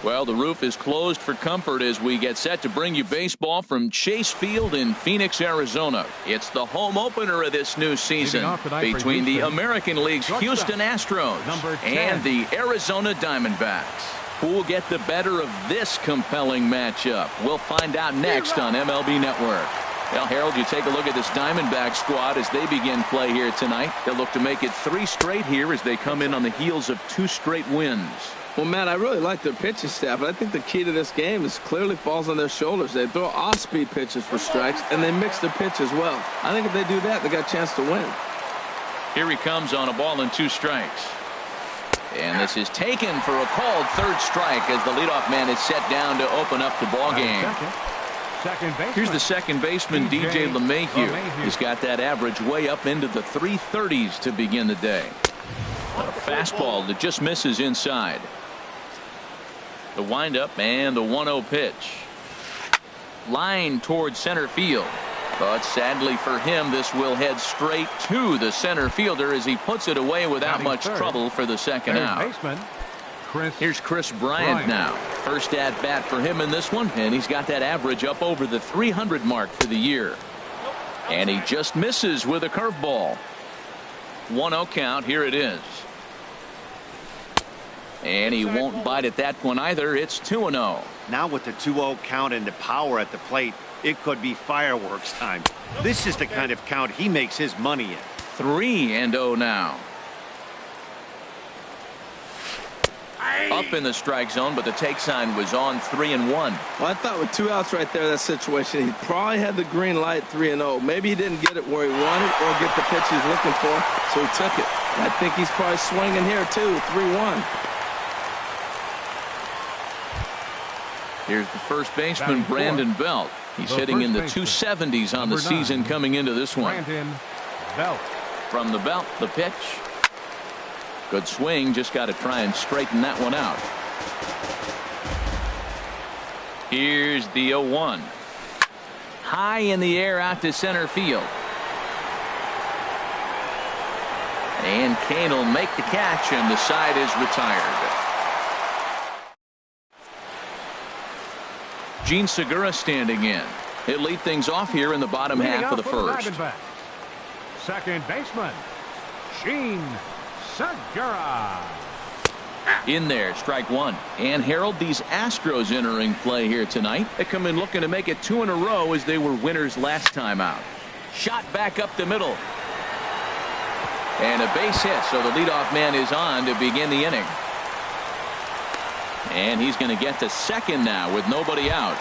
Well, the roof is closed for comfort as we get set to bring you baseball from Chase Field in Phoenix, Arizona. It's the home opener of this new season between the American League's Houston Astros and the Arizona Diamondbacks. Who will get the better of this compelling matchup? We'll find out next on MLB Network. Well, Harold, you take a look at this Diamondback squad as they begin play here tonight. They'll look to make it 3 straight here as they come in on the heels of 2 straight wins. Well, Matt, I really like their pitching staff, but I think the key to this game is clearly falls on their shoulders. They throw off-speed pitches for strikes, and they mix the pitch as well. I think if they do that, they got a chance to win. Here he comes on a ball and 2 strikes. And this is taken for a called 3rd strike as the leadoff man is set down to open up the ball game. Here's the second baseman, DJ LeMahieu. He's got that average way up into the 330s to begin the day. A fastball that just misses inside. The windup and the 1-0 pitch. Line towards center field. But sadly for him, this will head straight to the center fielder as he puts it away without much trouble for the second out. Here's Chris Bryant now. First at bat for him in this one, and he's got that average up over the 300 mark for the year. And he just misses with a curveball. 1-0 count. Here it is. And he won't bite at that one either. It's 2-0. Now with the 2-0 count and the power at the plate, it could be fireworks time. This is the kind of count he makes his money in. 3-0 now. Up in the strike zone, but the take sign was on 3-1. Well, I thought with 2 outs right there, that situation, he probably had the green light 3-0. Maybe he didn't get it where he wanted or get the pitch he's looking for, so he took it. I think he's probably swinging here too. 3-1. Here's the first baseman, Brandon Belt. He's hitting in the 270s on the season coming into this one. From the belt, the pitch. Good swing, just got to try and straighten that one out. Here's the 0-1. High in the air out to center field. And Kane will make the catch, and the side is retired. Gene Segura standing in. He'll lead things off here in the bottom half of the first. Second baseman, Gene Segura. In there, strike 1. And Harold, these Astros entering play here tonight. They come in looking to make it 2 in a row as they were winners last time out. Shot back up the middle. And a base hit, so the leadoff man is on to begin the inning. And he's going to get to second now with nobody out.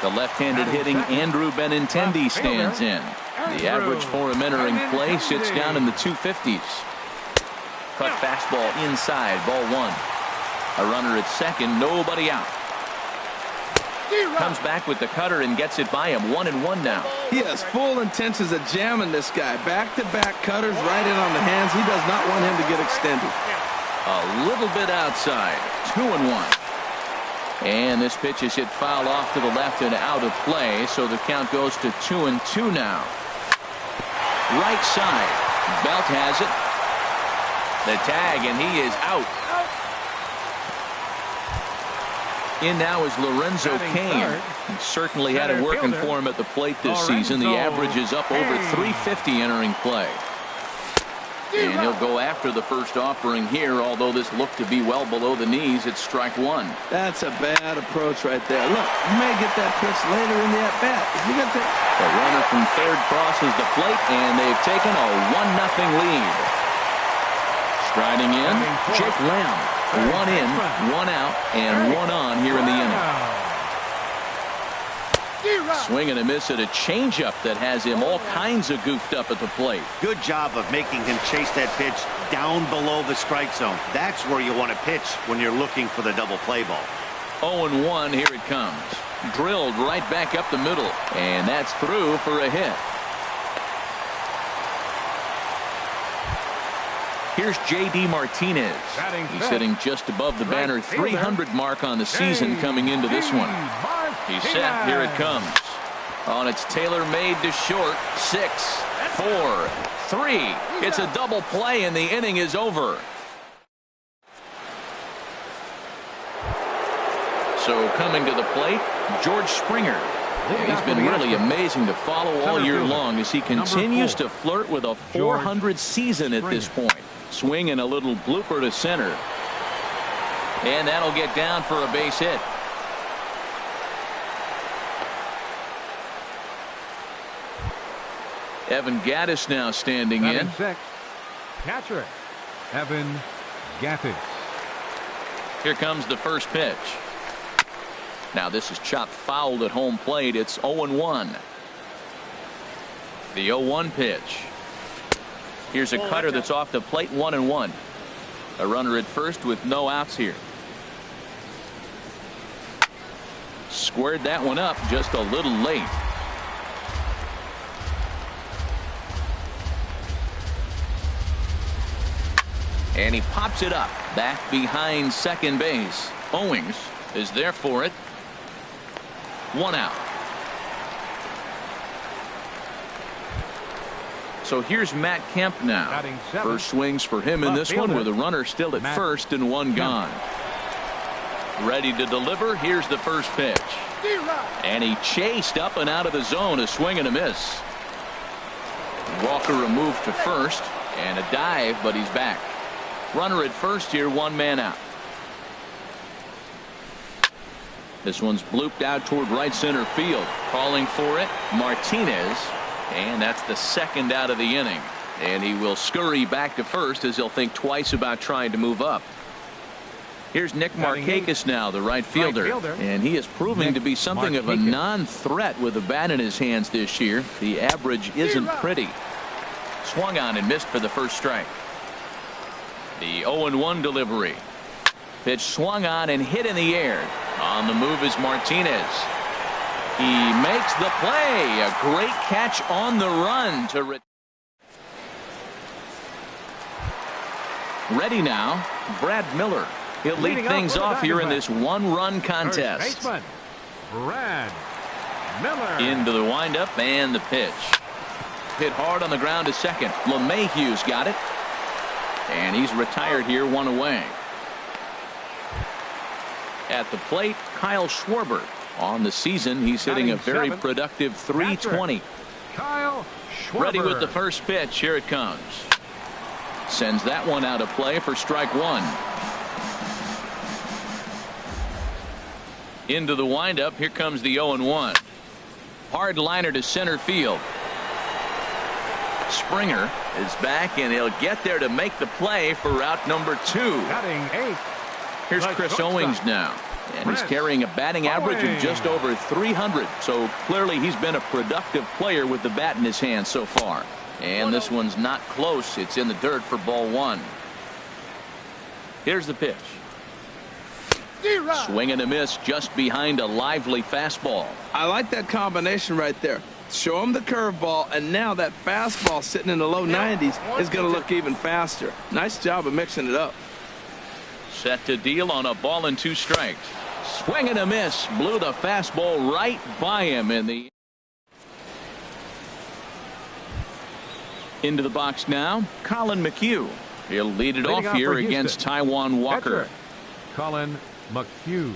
The left-handed hitting Andrew Benintendi stands in. The average for him entering play sits down in the 250s. Cut fastball inside, ball 1. A runner at second, nobody out. Comes back with the cutter and gets it by him. 1-1 now. He has full intentions of jamming this guy. Back-to-back cutters right in on the hands. He does not want him to get extended. A little bit outside. 2-1. And this pitch is hit foul off to the left and out of play, so the count goes to 2-2 now. Right side. Belt has it. The tag, and he is out. In now is Lorenzo Cain. He certainly had it working for him at the plate this season. The average is up over 350 entering play. And he'll go after the first offering here, although this looked to be well below the knees. It's strike 1. That's a bad approach right there. Look, you may get that pitch later in the at-bat. The runner from third crosses the plate, and they've taken a 1-0 lead. Striding in, Jake Lamb. 1 in, 1 out, and 1 on here in the inning. Swing and a miss at a changeup that has him all kinds of goofed up at the plate. Good job of making him chase that pitch down below the strike zone. That's where you want to pitch when you're looking for the double play ball. 0-1, here it comes. Drilled right back up the middle, and that's through for a hit. Here's J.D. Martinez. He's sitting just above the banner 300 mark on the season coming into this one. He's set. Here it comes. On its tailor-made to short. 6, 4, 3. It's a double play, and the inning is over. So coming to the plate, George Springer. And he's been really amazing to follow all year long as he continues to flirt with a 400 season at this point. Swinging a little blooper to center. And that'll get down for a base hit. Evan Gattis now standing in. Catcher Evan Gattis. Here comes the first pitch. Now this is chopped fouled at home plate. It's 0-1. The 0-1 pitch. Here's a cutter that's off the plate. 1-1. A runner at first with no outs here. Squared that one up just a little late. And he pops it up back behind second base. Owings is there for it. 1 out. So here's Matt Kemp now. First swings for him in this one with a runner still at first and 1 gone. Ready to deliver. Here's the first pitch. And he chased up and out of the zone. A swing and a miss. Walker removed to first and a dive, but he's back. Runner at first here, 1 man out. This one's blooped out toward right center field. Calling for it, Martinez. And that's the second out of the inning. And he will scurry back to first as he'll think twice about trying to move up. Here's Nick Markakis now, the right fielder. And he is proving to be something of a non-threat with a bat in his hands this year. The average isn't pretty. Swung on and missed for the first strike. The 0-1 delivery. Pitch swung on and hit in the air. On the move is Martinez. He makes the play. A great catch on the run to ready now, Brad Miller. He'll lead things off here in this 1-run contest. Brad Miller. Into the windup and the pitch. Hit hard on the ground to second. LeMahieu's got it. And he's retired here, 1 away. At the plate, Kyle Schwarber. On the season, he's hitting a very productive .320. Kyle Schwarber. Ready with the first pitch. Here it comes. Sends that one out of play for strike 1. Into the windup. Here comes the 0-1. Hard liner to center field. Springer is back, and he'll get there to make the play for route number 2. Here's Chris Owings now, and he's carrying a batting average of just over 300. So clearly he's been a productive player with the bat in his hand so far. And this one's not close. It's in the dirt for ball 1. Here's the pitch. Swing and a miss just behind a lively fastball. I like that combination right there. Show him the curveball, and now that fastball sitting in the low 90s is going to look even faster. Nice job of mixing it up. Set to deal on a ball and 2 strikes. Swing and a miss. Blew the fastball right by him in the. Into the box now, Colin McHugh. He'll lead it off here against Taijuan Walker. Colin McHugh.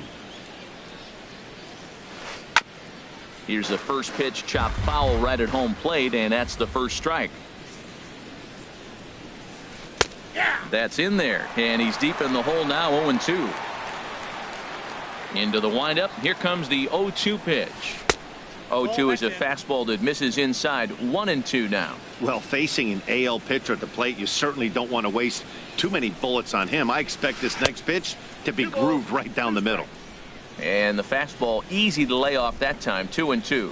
Here's the first pitch, chopped foul right at home plate, and that's the first strike. That's in there, and he's deep in the hole now, 0-2. Into the windup. Here comes the 0-2 pitch. 0-2 is a fastball that misses inside. 1-2 now. Well, facing an AL pitcher at the plate, you certainly don't want to waste too many bullets on him. I expect this next pitch to be grooved right down the middle. And the fastball easy to lay off that time. 2-2.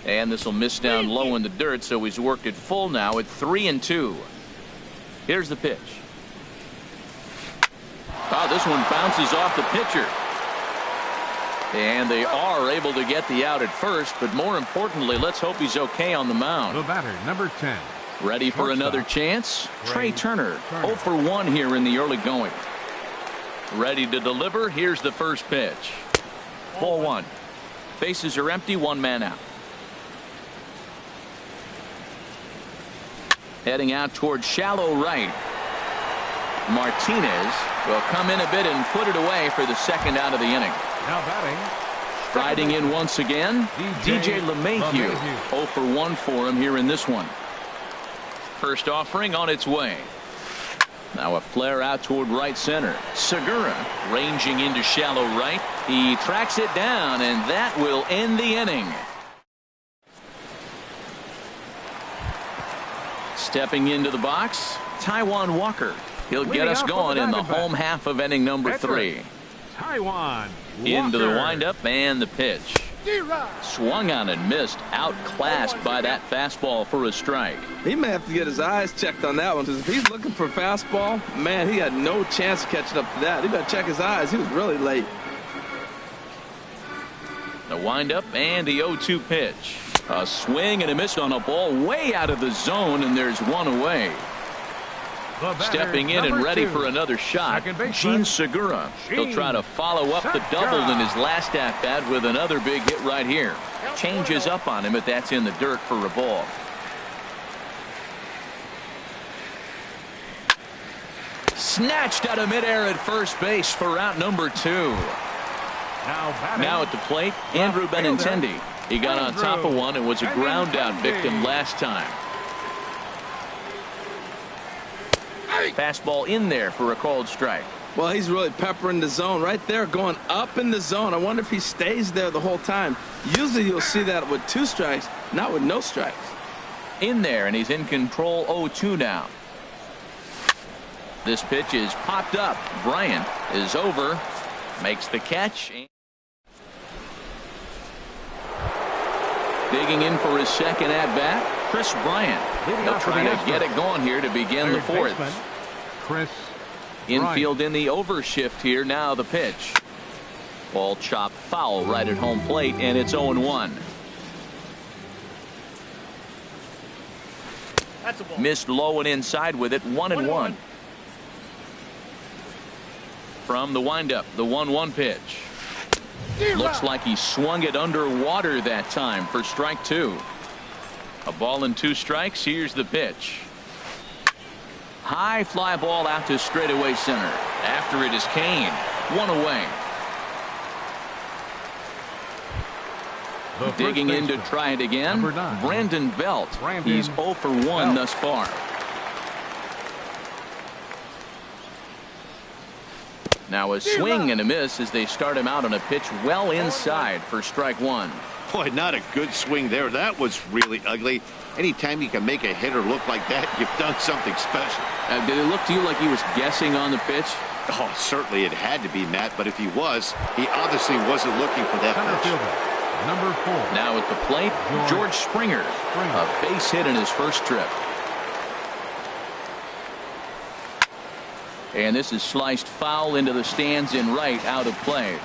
And this will miss down low in the dirt, so he's worked it full now at 3-2. Here's the pitch. Oh, this one bounces off the pitcher. And they are able to get the out at first, but more importantly, let's hope he's okay on the mound. The batter, number 10. Ready for another chance? Trey Turner. 0 for 1 here in the early going. Ready to deliver. Here's the first pitch. Ball 1. Bases are empty. 1 man out. Heading out towards shallow right. Martinez will come in a bit and put it away for the second out of the inning. Now batting. Riding in once again, DJ LeMahieu. 0 for 1 for him here in this one. First offering on its way. Now a flare out toward right center. Segura ranging into shallow right. He tracks it down, and that will end the inning. Stepping into the box, Taijuan Walker. He'll get us going in the home half of inning number 3. Taijuan Into the Walker. windup and the pitch. Swung on and missed. Outclassed by that fastball for a strike. He may have to get his eyes checked on that one, because if he's looking for fastball, man, he had no chance of catching up to that. He better check his eyes. He was really late. The windup and the 0-2 pitch. A swing and a miss on a ball way out of the zone, and there's one away. The batter, Stepping in and number ready 2. for another shot, Second baseman, Gene Segura. He'll try to follow up the double in his last at-bat with another big hit right here. Changes up on him, but that's in the dirt for a ball. Snatched out of midair at first base for out number 2. Now at the plate, Andrew Benintendi. He got on top of one and was a ground out victim last time. Fastball in there for a called strike. Well, he's really peppering the zone right there, going up in the zone. I wonder if he stays there the whole time. Usually you'll see that with 2 strikes, not with no strikes. In there, and he's in control. 0-2 now. This pitch is popped up. Bryant is over, makes the catch. Digging in for his second at-bat, Chris Bryant. He'll try to get it going here to begin the 4th. Chris Infield in the overshift here. Now the pitch. Ball chopped foul right at home plate, and it's 0-1. That's a ball. Missed low and inside with it. 1-1. From the windup, the 1-1 pitch. Looks like he swung it underwater that time for strike 2. A ball and 2 strikes. Here's the pitch. High fly ball out to straightaway center. After it is Kane. 1 away. Digging in to try it again. Brandon Belt. He's 0 for 1 thus far. Now a swing and a miss as they start him out on a pitch well inside for strike 1. Boy, not a good swing there. That was really ugly. Anytime you can make a hitter look like that, you've done something special. Did it look to you like he was guessing on the pitch? Oh, certainly it had to be, Matt, but if he was, he obviously wasn't looking for that Center pitch. fielder, number 4. Now at the plate, George Springer. A base hit in his first trip. And this is sliced foul into the stands in right, out of play.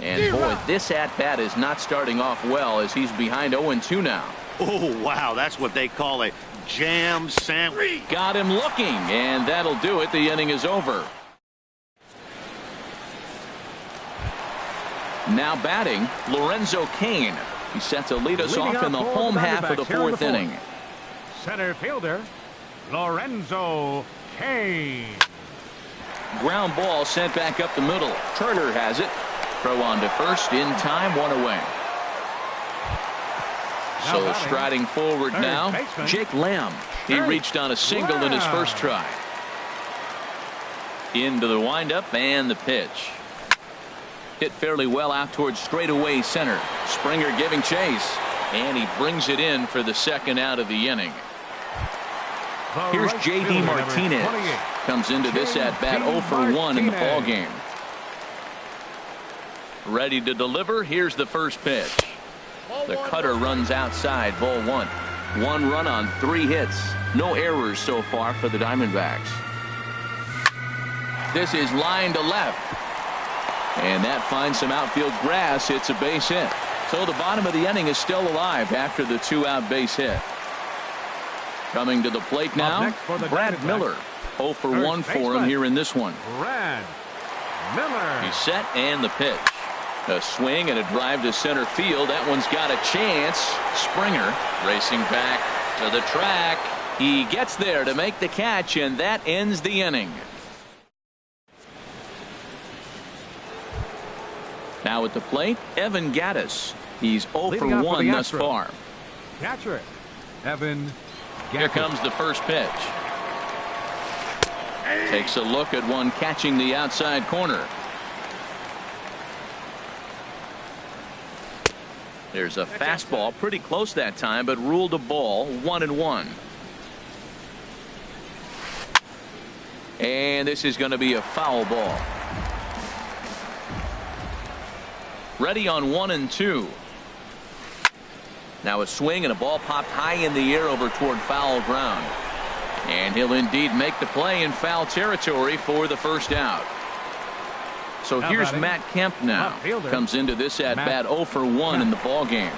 And boy, this at-bat is not starting off well as he's behind 0-2 now. Oh, wow, that's what they call a jam sandwich. Got him looking, and that'll do it. The inning is over. Now batting, Lorenzo Cain. He set to lead us off in the home half of the 4th inning. Center fielder, Lorenzo Cain. Ground ball sent back up the middle. Turner has it. Throw on to first in time, 1 away. So striding forward now, Jake Lamb. He reached on a single in his first try. Into the windup and the pitch. Hit fairly well out towards straightaway center. Springer giving chase, and he brings it in for the second out of the inning. Here's J.D. Martinez. Comes into this at-bat 0 for 1 in the ball game. Ready to deliver. Here's the first pitch. The cutter runs outside. Ball 1. 1 run on 3 hits. No errors so far for the Diamondbacks. This is line to left. And that finds some outfield grass. It's a base hit. So the bottom of the inning is still alive after the 2-out base hit. Coming to the plate now, Brad Miller. 0 for 1 for him here in this one. Brad Miller. He's set and the pitch. A swing and a drive to center field. That one's got a chance. Springer racing back To the track. He gets there to make the catch, and that ends the inning. Now at the plate, Evan Gattis. He's 0 for 1 thus far. Catcher, Evan Gattis. Here comes the first pitch. Takes a look at one catching the outside corner. There's a fastball pretty close that time, but ruled a ball, 1-1. And this is going to be a foul ball. Ready on 1-2. Now a swing and a ball popped high in the air over toward foul ground. And he'll indeed make the play in foul territory for the first out. So here's Matt Kemp now. Comes into this at bat 0 for 1 in the ball game.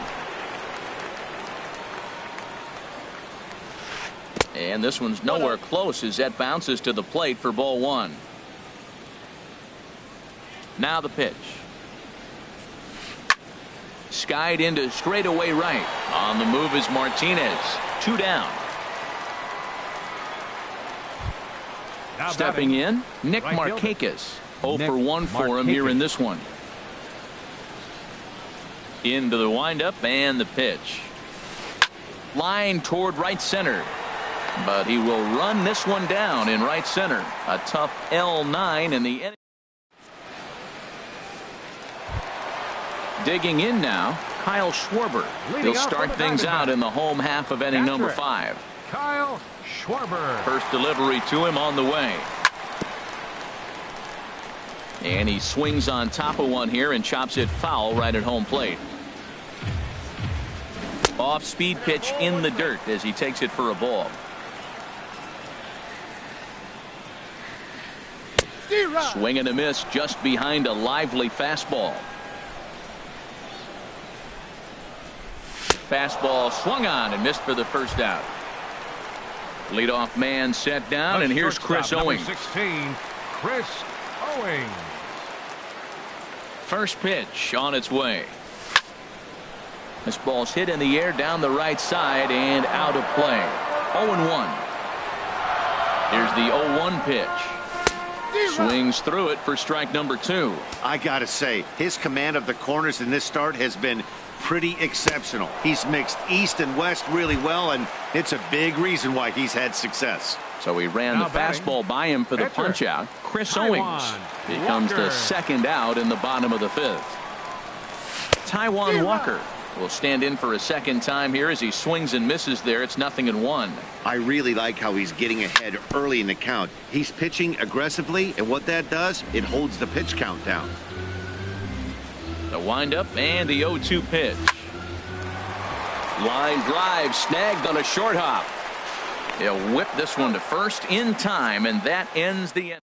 And this one's nowhere close as that bounces to the plate for ball 1. Now the pitch. Skied into straightaway right. On the move is Martinez. 2 down. Stepping in, Nick Markakis. 0 for 1 for him here in this one. Into the windup and the pitch. Line toward right center. But he will run this one down in right center. A tough L9 in the inning. Digging in now, Kyle Schwarber. He'll start things out in the home half of inning number 5. Kyle Schwarber. First delivery to him on the way. And he swings on top of one here and chops it foul right at home plate. Off speed pitch in the dirt as he takes it for a ball. Swing and a miss just behind a lively fastball. Fastball swung on and missed for the first out. Leadoff man set down, and here's Chris Owings. 16, Chris Owings. First pitch on its way. This ball's hit in the air down the right side and out of play. 0-1. Here's the 0-1 pitch. Swings through it for strike number 2. I gotta say, his command of the corners in this start has been pretty exceptional. He's mixed east and west really well, and it's a big reason why he's had success. So he ran the fastball by him for the punch out. Chris Owings becomes the second out in the bottom of the 5th. Taijuan Walker will stand in for a second time here as he swings and misses there. It's 0-1. I really like how he's getting ahead early in the count. He's pitching aggressively, and what that does, it holds the pitch count down. The windup and the 0-2 pitch. Line drive snagged on a short hop. He'll whip this one to first in time, and that ends the inning.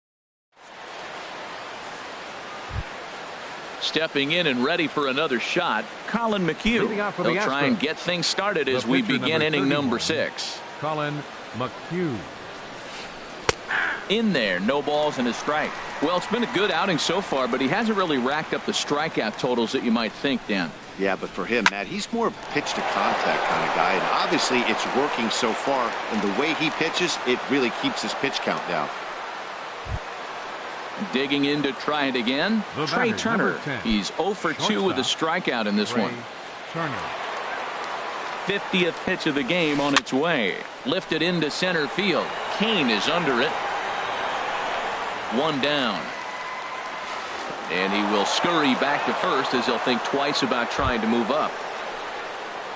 Stepping in and ready for another shot, Colin McHugh. He'll try and get things started as we begin inning number 6. Colin McHugh. In there, no balls and a strike. Well, it's been a good outing so far, but he hasn't really racked up the strikeout totals that you might think, Dan. Yeah, but for him, Matt, he's more of a pitch to contact kind of guy, and obviously it's working so far, and the way he pitches, it really keeps his pitch count down. Digging in to try it again, Trey Turner. He's 0 for 2 with a strikeout in this one. Turner. 50th pitch of the game on its way. Lifted into center field. Kane is under it. 1 down. And he will scurry back to first as he'll think twice about trying to move up.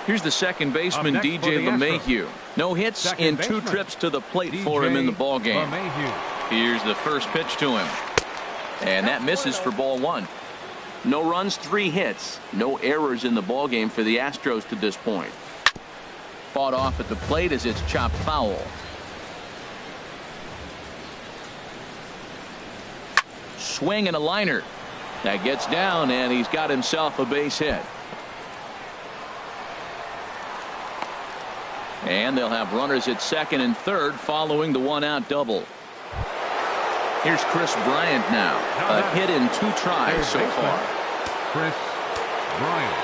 Here's the second baseman, DJ LeMahieu. No hits in 2 trips to the plate for him in the ball game. Here's the first pitch to him. And that misses for ball 1. No runs, 3 hits. No errors in the ball game for the Astros to this point. Fought off at the plate as it's chopped foul. Swing and a liner. That gets down, and he's got himself a base hit. And they'll have runners at second and third following the 1-out double. Here's Chris Bryant now. A hit in 2 tries so far. Chris Bryant.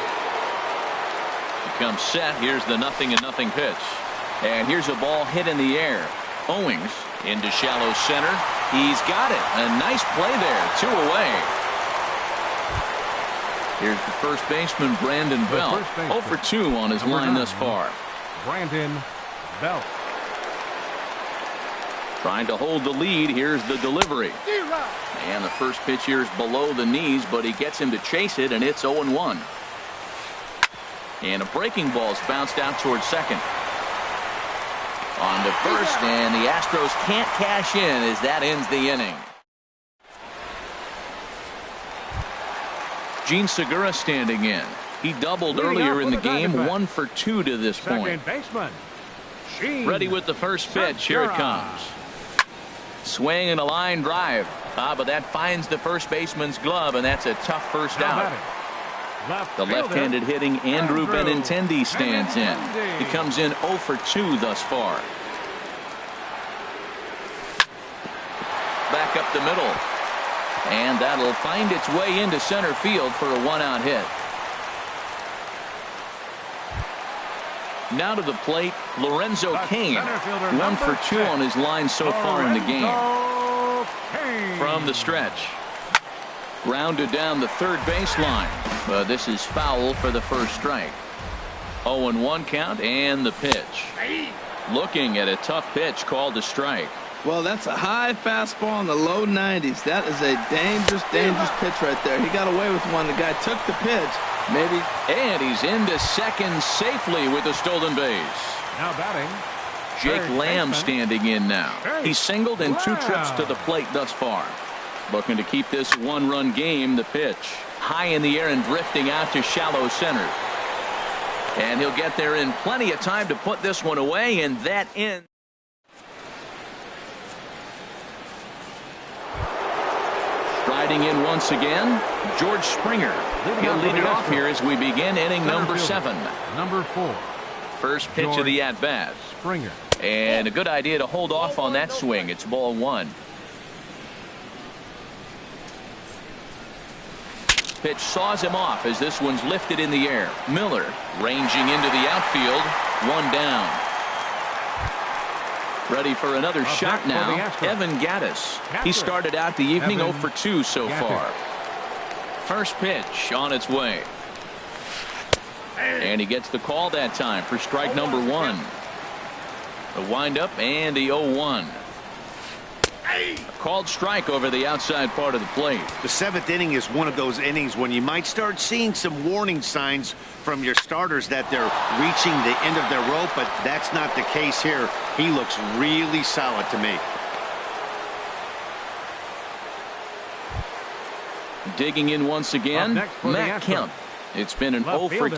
He comes set. Here's the 0-0 pitch. And here's a ball hit in the air. Owings into shallow center. He's got it. A nice play there. 2 away. Here's the first baseman, Brandon Belt. 0 for 2 on his line thus far. Brandon Belt. Trying to hold the lead. Here's the delivery. And the first pitch here is below the knees, but he gets him to chase it, and it's 0-1. And a breaking ball's bounced out towards second. On to first, and the Astros can't cash in as that ends the inning. Gene Segura standing in. He doubled earlier in the game, 1 for 2 to this point. Ready with the first pitch. Here it comes. Swing and a line drive. But that finds the first baseman's glove, and that's a tough first out. The left-handed hitting Andrew Benintendi stands in. He comes in 0 for 2 thus far. Back up the middle. And that'll find its way into center field for a 1-out hit. Now to the plate, Lorenzo Cain. 1 for 2 on his line so far in the game. From the stretch. Grounded down the third baseline. But this is foul for the first strike. 0-1 count and the pitch. Looking at a tough pitch called a strike. Well, that's a high fastball in the low 90s. That is a dangerous, dangerous pitch right there. He got away with one. The guy took the pitch. Maybe. And he's into second safely with a stolen base. Now batting. Jake Lamb standing in now. He's singled in 2 trips to the plate thus far. Looking to keep this 1-run game. The pitch high in the air and drifting out to shallow center. And he'll get there in plenty of time to put this one away, and that ends. Striding in once again, George Springer. He'll lead it off here as we begin inning number 7. Number 4. First pitch of the at-bat. Springer. And a good idea to hold off on that swing. It's ball 1. Pitch saws him off as this one's lifted in the air. Miller ranging into the outfield. 1 down. Ready for another shot now. Evan Gattis. He started out the evening 0 for 2 so far. First pitch on its way. And he gets the call that time for strike number 1. The windup and the 0-1. A called strike over the outside part of the plate. The 7th inning is one of those innings when you might start seeing some warning signs from your starters that they're reaching the end of their rope, but that's not the case here. He looks really solid to me. Digging in once again, Matt Kemp. It's been an 0 for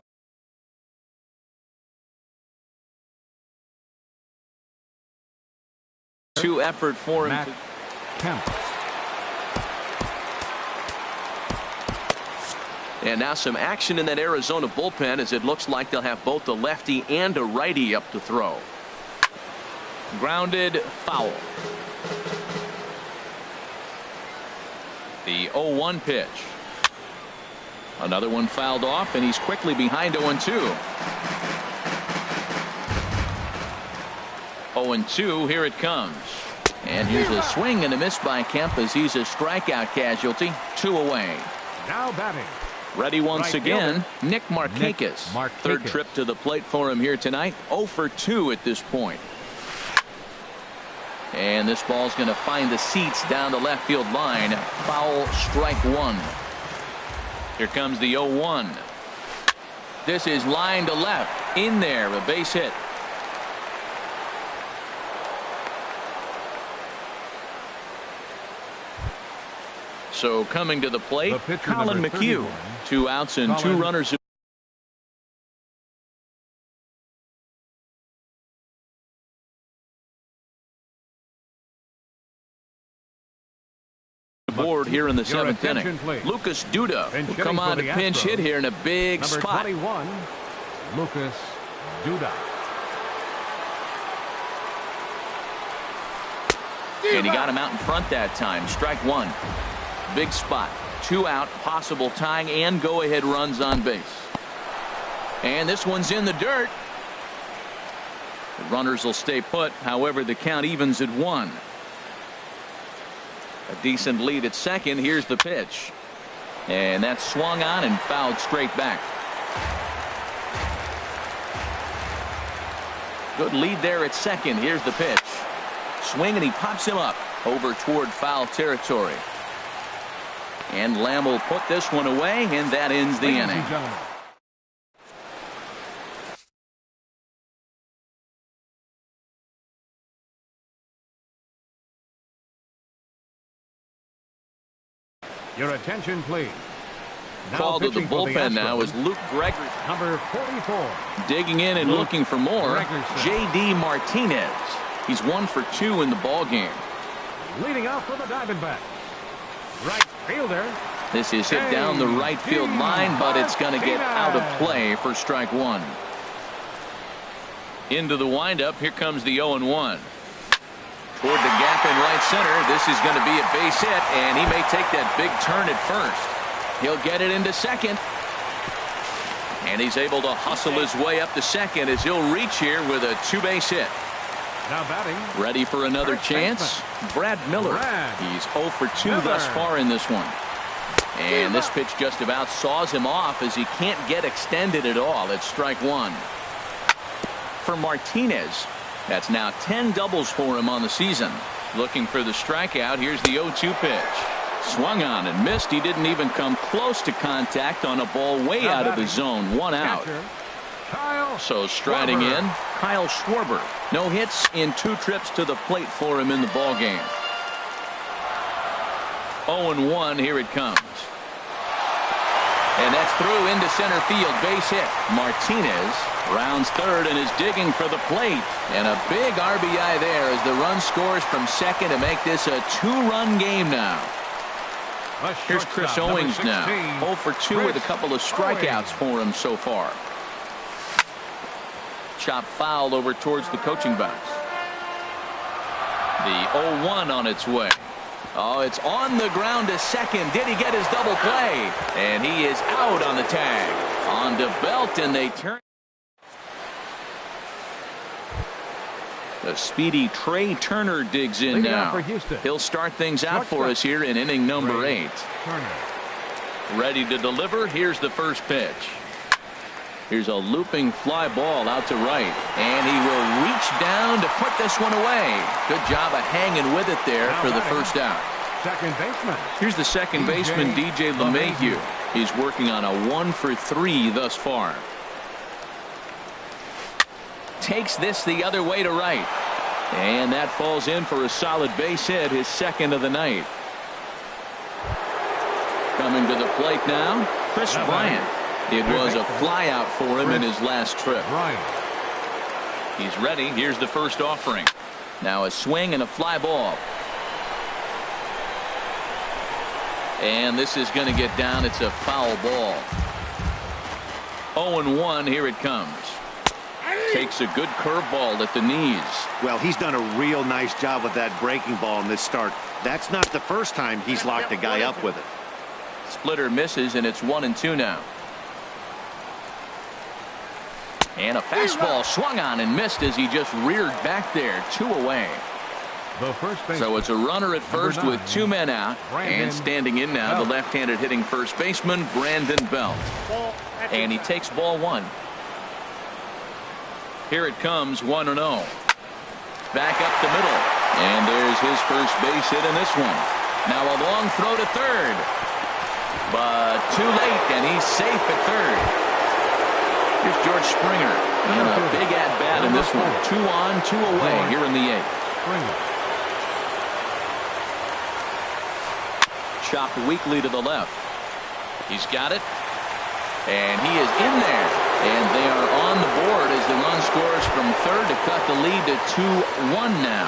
2 effort for him. And now some action in that Arizona bullpen as it looks like they'll have both the lefty and a righty up to throw. Grounded, foul. The 0-1 pitch. Another one fouled off, and he's quickly behind 0-2. 0-2, here it comes. And here's a swing and a miss by Kemp as he's a strikeout casualty. 2 away. Now batting. Ready once again, Nick Markakis. Third trip to the plate for him here tonight. 0 for 2 at this point. And this ball's going to find the seats down the left field line. Foul, strike 1. Here comes the 0-1. This is line to left. In there, a base hit. So coming to the plate, Colin McHugh. 2 outs and 2 runners. Board here in the 7th inning. Lucas Duda will come on to pinch hit here in a big Number spot. 21, Lucas Duda. And he got him out in front that time. Strike 1. Big spot. 2 out, possible tying and go-ahead runs on base. And this one's in the dirt. The runners will stay put. However, the count evens at 1. A decent lead at second. Here's the pitch. And that's swung on and fouled straight back. Good lead there at second. Here's the pitch. Swing, and he pops him up over toward foul territory. And Lamb will put this one away, and that ends the inning. Your attention, please. Called to the bullpen now is Luke Gregory. Number 44. Digging in and looking for more. J.D. Martinez. He's 1 for 2 in the ball game. Leading off for the Diamondbacks. Right fielder. This is hit down the right field line, but it's going to get out of play for strike 1. Into the windup. Here comes the 0-1. Toward the gap in right center. This is going to be a base hit, and he may take that big turn at first. He'll get it into second. And he's able to hustle his way up to second as he'll reach here with a 2-base hit. Now batting. Ready for another chance. Brad Miller. He's 0 for 2 thus far in this one. And this pitch just about saws him off as he can't get extended at all. It's strike 1. For Martinez, that's now 10 doubles for him on the season. Looking for the strikeout. Here's the 0-2 pitch. Swung on and missed. He didn't even come close to contact on a ball way out of the zone. 1 out. So striding in, Kyle Schwarber. No hits in 2 trips to the plate for him in the ball game. 0-1. Here it comes. And that's through into center field. Base hit. Martinez rounds third and is digging for the plate. And a big RBI there as the run scores from second to make this a 2-run game now. Here's Chris Owings now. 0 for 2 with a couple of strikeouts for him so far. Chop foul over towards the coaching box. The 0-1 on its way. Oh, it's on the ground to second. Did he get his double play? And he is out on the tag. On to Belt, and they turn. The speedy Trey Turner digs in now. He'll start things out for us here in inning number 8. Ready to deliver. Here's the first pitch. Here's a looping fly ball out to right. And he will reach down to put this one away. Good job of hanging with it there for the first out. Second baseman. Here's the second baseman, DJ LeMahieu. He's working on a 1 for 3 thus far. Takes this the other way to right. And that falls in for a solid base hit, his second of the night. Coming to the plate now, Chris Bryant. It was a fly out for him in his last trip. He's ready. Here's the first offering. Now a swing and a fly ball. And this is going to get down. It's a foul ball. 0-1. Here it comes. Takes a good curveball at the knees. Well, he's done a real nice job with that breaking ball in this start. That's not the first time he's locked a guy up with it. Splitter misses, and it's 1-2 now. And a fastball swung on and missed as he just reared back there. 2 away. So it's a runner at first with 2 men out. And standing in now, the left-handed hitting first baseman, Brandon Belt. And he takes ball 1. Here it comes, 1-0. Back up the middle. And there's his first base hit in this one. Now a long throw to third. But too late, and he's safe at third. Here's George Springer. And a big at-bat in this one. 2 on, 2 away here in the 8th. Chopped weakly to the left. He's got it. And he is in there. And they are on the board as the run scores from third to cut the lead to 2-1 now.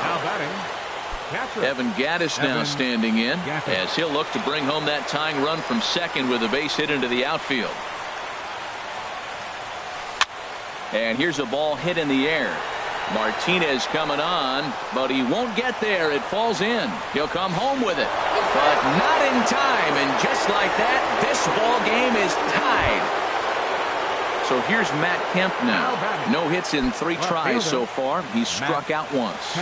Evan Gattis now standing in as he'll look to bring home that tying run from second with a base hit into the outfield. And here's a ball hit in the air. Martinez coming on, but he won't get there. It falls in. He'll come home with it, but not in time. And just like that, this ball game is tied. So here's Matt Kemp now. No hits in 3 tries so far. He's struck out once.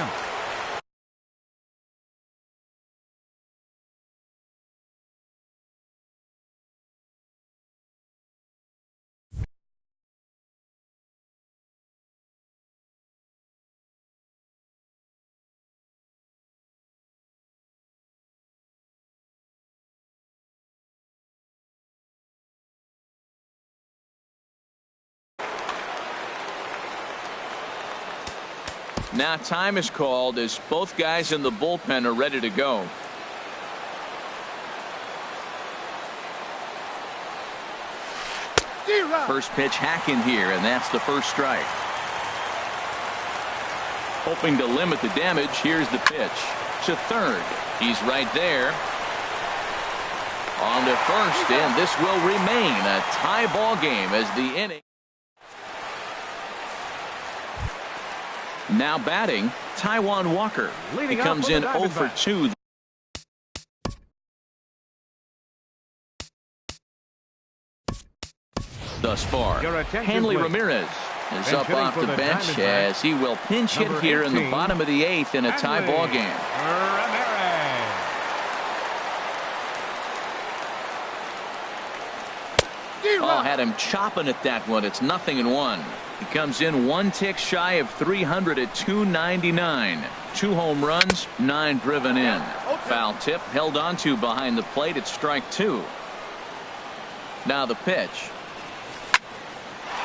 Now time is called as both guys in the bullpen are ready to go. First pitch hacking here, and that's the first strike. Hoping to limit the damage, here's the pitch to third. He's right there. On to first, and this will remain a tie ball game as the inning. Now batting, Taijuan Walker. He comes in 0 for 2. Thus far. Hanley Ramirez is up off the bench as he will pinch hit here in the bottom of the 8th in a tie ball game. Oh, had him chopping at that one. It's 0-1. He comes in 1 tick shy of 300 at 299. 2 home runs, 9 driven in. Foul tip held onto behind the plate at strike 2. Now the pitch.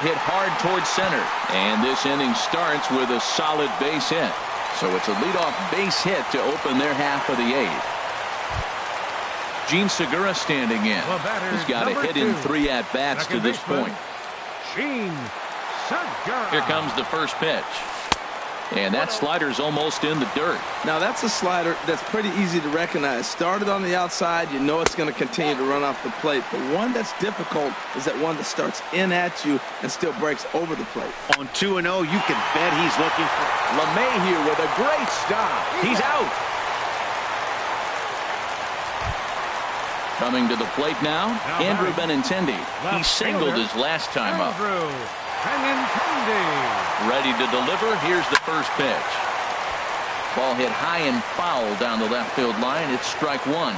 Hit hard towards center. And this inning starts with a solid base hit. So it's a leadoff base hit to open their half of the 8th. Gene Segura standing in. He's got a hit in 3 at-bats to this point. Gene Segura. Here comes the first pitch. And that slider's almost in the dirt. Now that's a slider that's pretty easy to recognize. Started on the outside, you know it's going to continue to run off the plate. The one that's difficult is that one that starts in at you and still breaks over the plate. On 2-0, you can bet he's looking for LeMahieu with a great stop. He's out. Coming to the plate now, Andrew Benintendi. He singled his last time up. Ready to deliver. Here's the first pitch. Ball hit high and foul down the left field line. It's strike 1.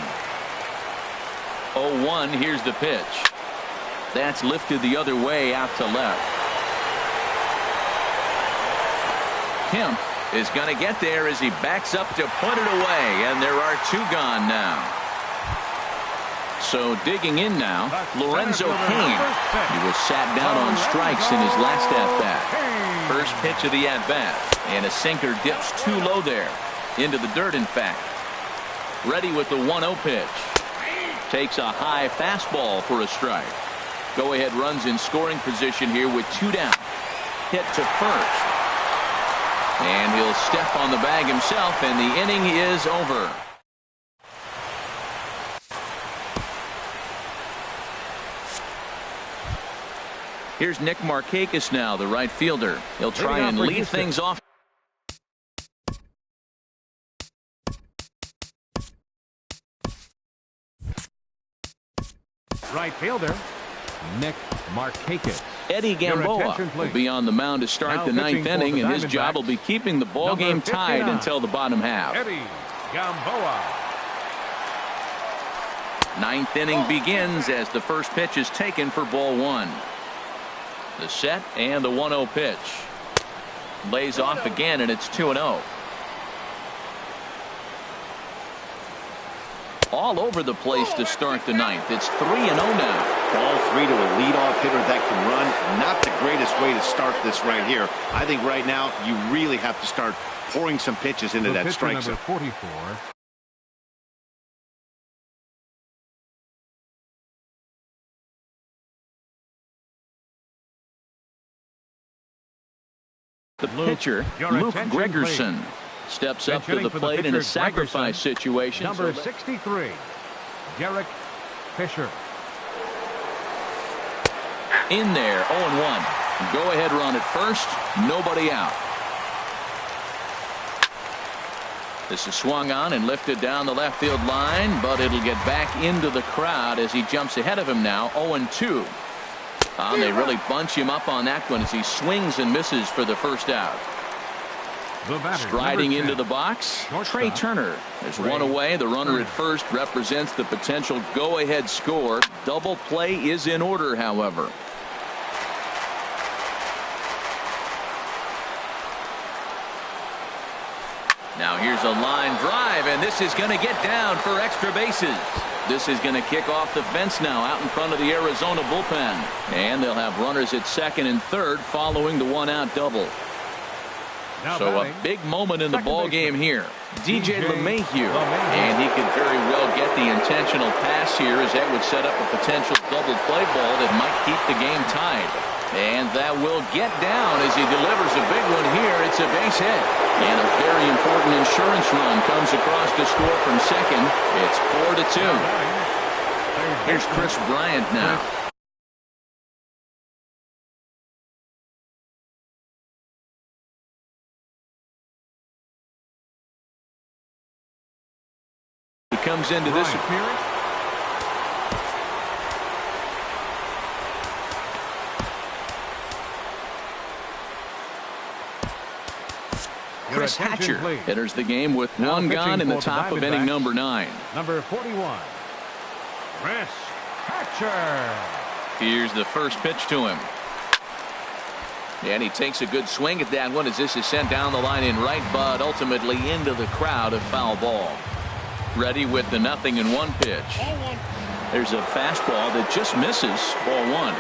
0-1. Here's the pitch. That's lifted the other way out to left. Kemp is going to get there as he backs up to put it away, and there are 2 gone now. So digging in now, Lorenzo Cain. He was sat down on strikes in his last at-bat. First pitch of the at-bat, and a sinker dips too low there. Into the dirt, in fact. Ready with the 1-0 pitch. Takes a high fastball for a strike. Go-ahead runs in scoring position here with 2 down. Hit to first. And he'll step on the bag himself, and the inning is over. Here's Nick Markakis now, the right fielder. He'll try and lead things off. Right fielder, Nick Markakis. Eddie Gamboa will be on the mound to start the 9th inning, and his job will be keeping the ball game tied until the bottom half. Eddie Gamboa. 9th inning begins as the first pitch is taken for ball 1. The set and the 1-0 pitch. Lays off again, and it's 2-0. All over the place to start the 9th. It's 3-0 now. Ball 3 to a leadoff hitter that can run. Not the greatest way to start this right here. I think right now you really have to start pouring some pitches into that strike zone. 44. The pitcher, Luke Gregerson, steps up to the plate in a sacrifice situation. Number 63, Derek Fisher. In there, 0-1. Go-ahead run at first, nobody out. This is swung on and lifted down the left field line, but it'll get back into the crowd as he jumps ahead of him now, 0-2. They really bunch him up on that one as he swings and misses for the first out. Striding into the box, Trey Turner is one away. The runner at first represents the potential go-ahead score. Double play is in order, however. Now here's a line drive, and this is going to get down for extra bases. This is going to kick off the fence now out in front of the Arizona bullpen. And they'll have runners at second and third following the one-out double. So a big moment in the ball game here. DJ LeMahieu. And he could very well get the intentional pass here, as that would set up a potential double play ball that might keep the game tied. And that will get down as he delivers a big one here. It's a base hit. And a very important insurance run comes across to score from second. It's 4-2. Here's Chris Bryant now. He comes into this appearance. Chris Hatcher enters the game with one gone in the top of inning number 9. Number 41, Chris Hatcher. Here's the first pitch to him. And he takes a good swing at that one as this is sent down the line in right, but ultimately into the crowd, a foul ball. Ready with the 0-1 pitch. There's a fastball that just misses. Ball 1.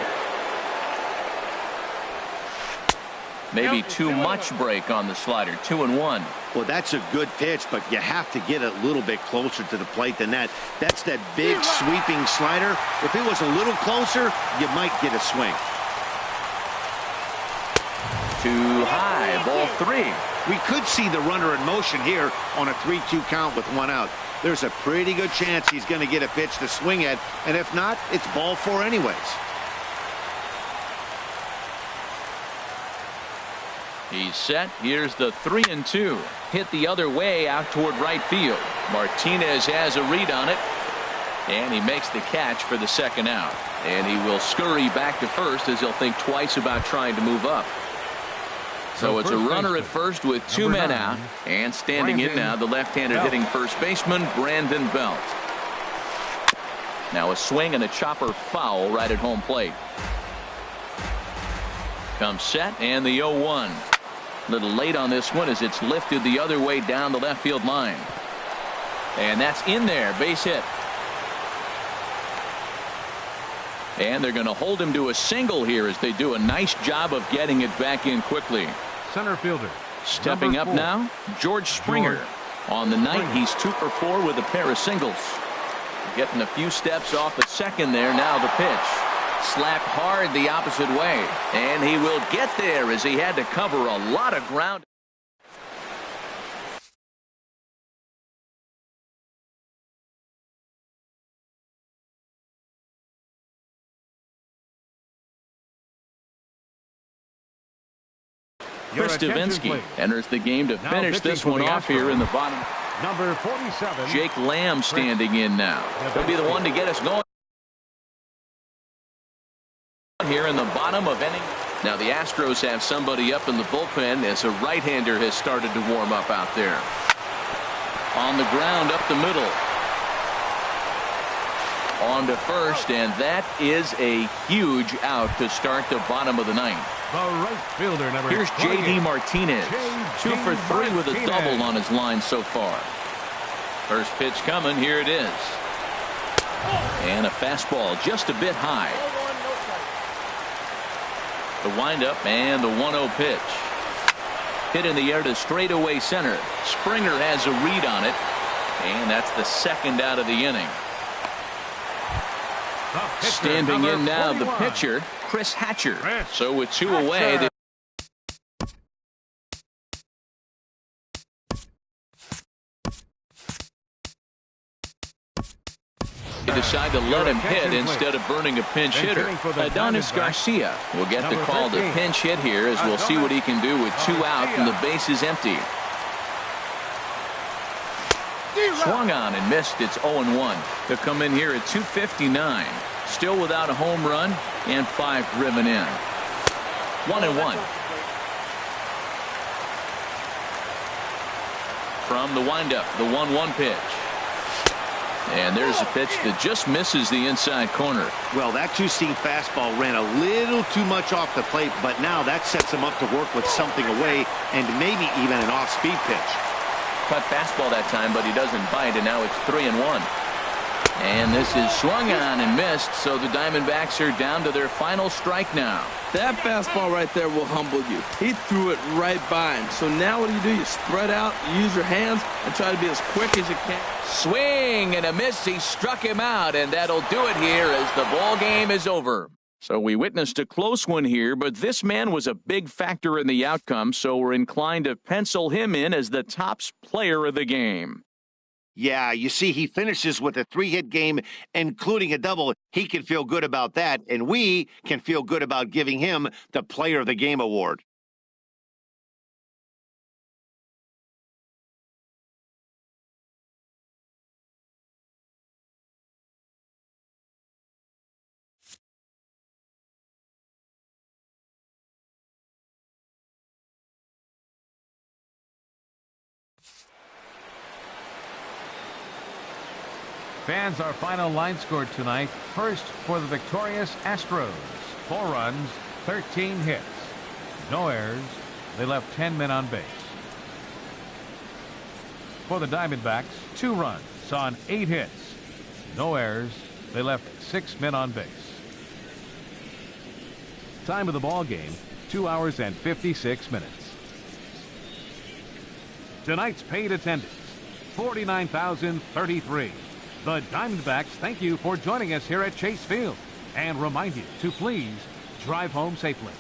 Maybe too much break on the slider. 2-1. Well, that's a good pitch, but you have to get a little bit closer to the plate than that. That's that big sweeping slider. If it was a little closer, you might get a swing. Too high. Ball 3. We could see the runner in motion here on a 3-2 count with one out. There's a pretty good chance he's going to get a pitch to swing at, and if not, it's ball 4 anyways. He's set. Here's the 3-2. Hit the other way out toward right field. Martinez has a read on it. And he makes the catch for the second out. And he will scurry back to first as he'll think twice about trying to move up. So it's a runner at first with 2 men out. And standing in now, the left-handed hitting first baseman, Brandon Belt. Now a swing and a chopper foul right at home plate. Comes set and the 0-1. A little late on this one as it's lifted the other way down the left field line. And that's in there. Base hit. And they're going to hold him to a single here as they do a nice job of getting it back in quickly. Center fielder. Stepping up now, George Springer. On the night, he's 2 for 4 with a pair of singles. Getting a few steps off at second there. Now the pitch. Slapped hard the opposite way. And he will get there as he had to cover a lot of ground. Chris Davinsky enters the game to finish this one off here in the bottom. Number 47. Jake Lamb standing in now. He'll be the one to get us going here in the bottom of inning. Now the Astros have somebody up in the bullpen as a right-hander has started to warm up out there. On the ground up the middle. On to first, and that is a huge out to start the bottom of the 9th. The right fielder, number Here's J.D. Martinez. 2 for 3 with a Martinez. double on his line so far. First pitch coming. Here it is. And a fastball just a bit high. The windup and the 1-0 pitch. Hit in the air to straightaway center. Springer has a read on it. And that's the second out of the inning. Standing in now, the pitcher, Chris Hatcher. So with 2 away, they decide to let him hit instead of burning a pinch hitter. Adonis Garcia will get the call to pinch hit here as we'll see what he can do with 2 out and the base is empty. Swung on and missed. It's 0-1. He'll come in here at 259. still without a home run and 5 driven in. 1-1. From the windup, the 1-1 pitch. And there's a pitch that just misses the inside corner. Well, that two-seam fastball ran a little too much off the plate, but now that sets him up to work with something away and maybe even an off-speed pitch. Cut fastball that time, but he doesn't bite, and now it's 3-1. And this is swung on and missed, so the Diamondbacks are down to their final strike now. That fastball right there will humble you. He threw it right by him. So now what do? You spread out, you use your hands, and try to be as quick as you can. Swing and a miss. He struck him out, and that'll do it here as the ball game is over. So we witnessed a close one here, but this man was a big factor in the outcome, so we're inclined to pencil him in as the top player of the game. Yeah, you see, he finishes with a 3-hit game, including a double. He can feel good about that, and we can feel good about giving him the Player of the Game award. Fans, our final line score tonight. First for the victorious Astros. 4 runs, 13 hits. No errors. They left 10 men on base. For the Diamondbacks, 2 runs on 8 hits. No errors. They left 6 men on base. Time of the ball game, 2 hours and 56 minutes. Tonight's paid attendance, 49,033. The Diamondbacks thank you for joining us here at Chase Field and remind you to please drive home safely.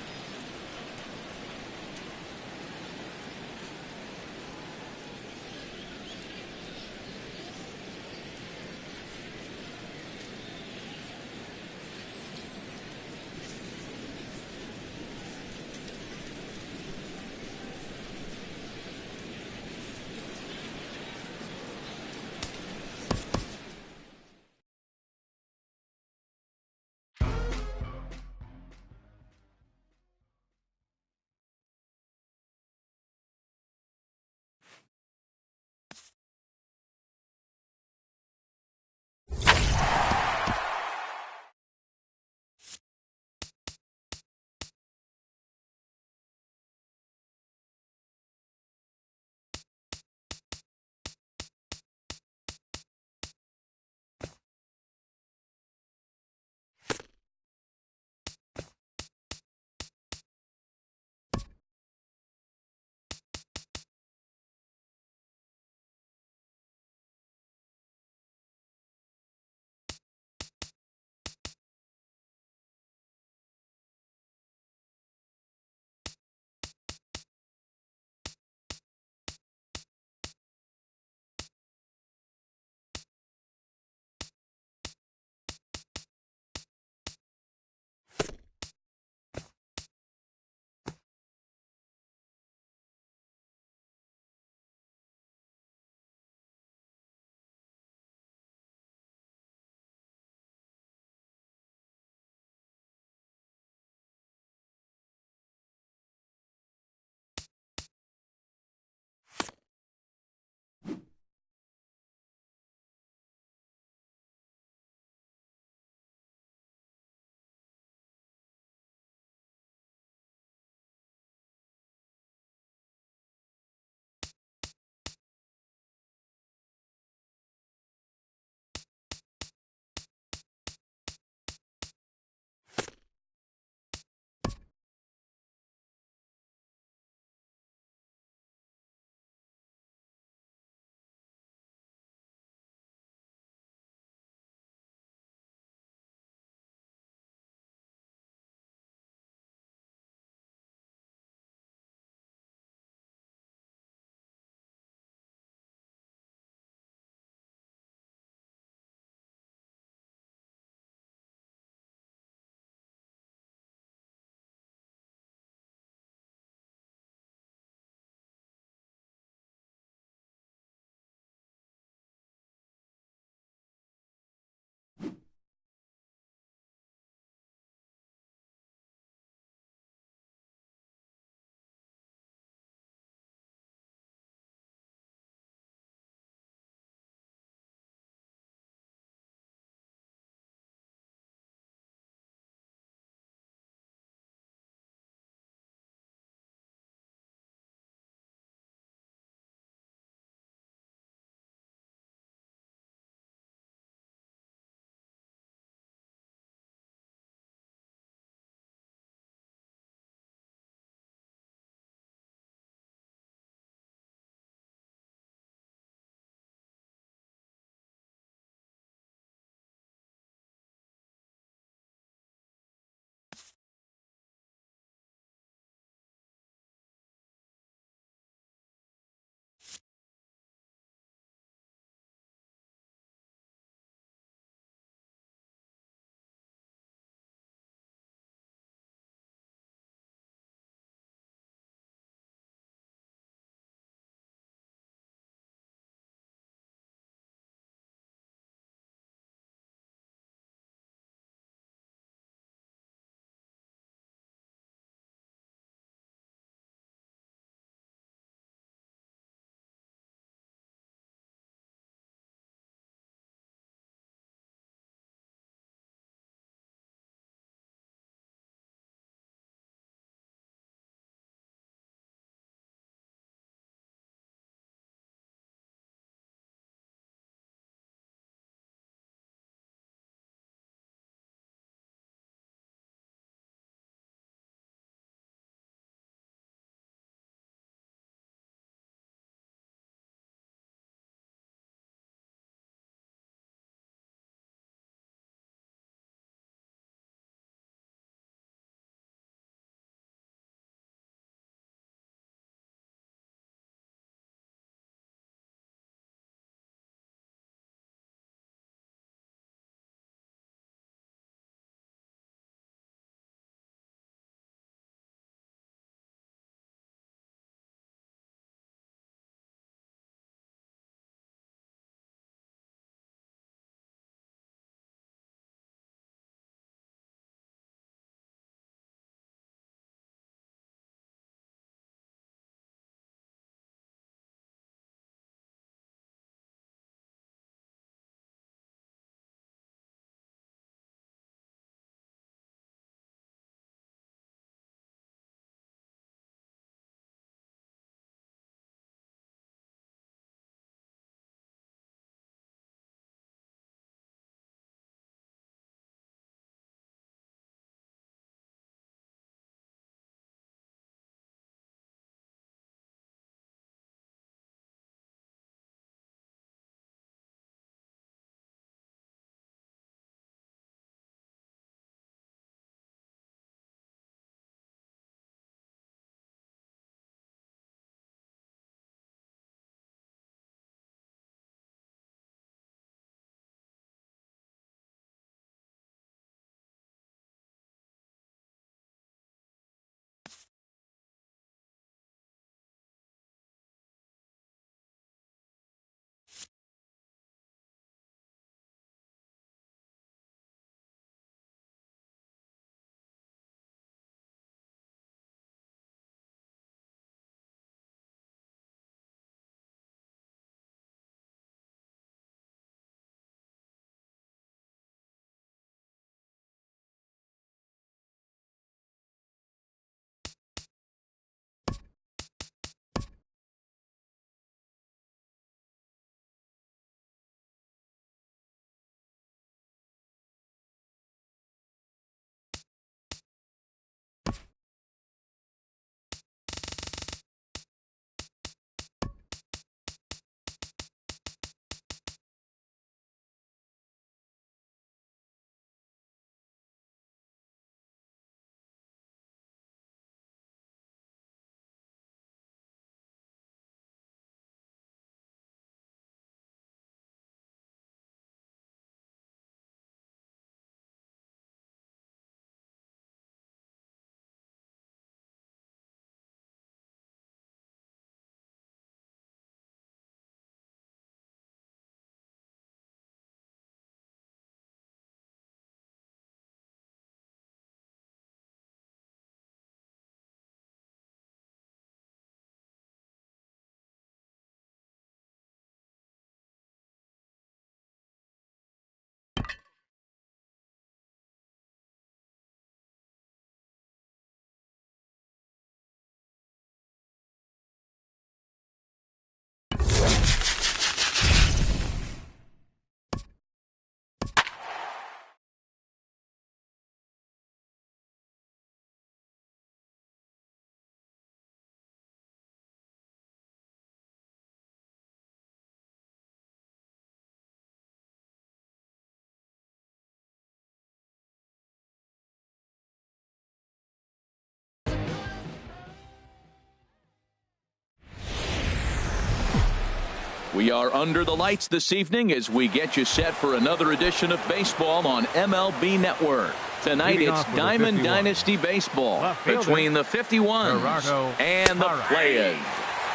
We are under the lights this evening as we get you set for another edition of baseball on MLB Network. Tonight it's Diamond Dynasty Baseball between the 51s and the Players.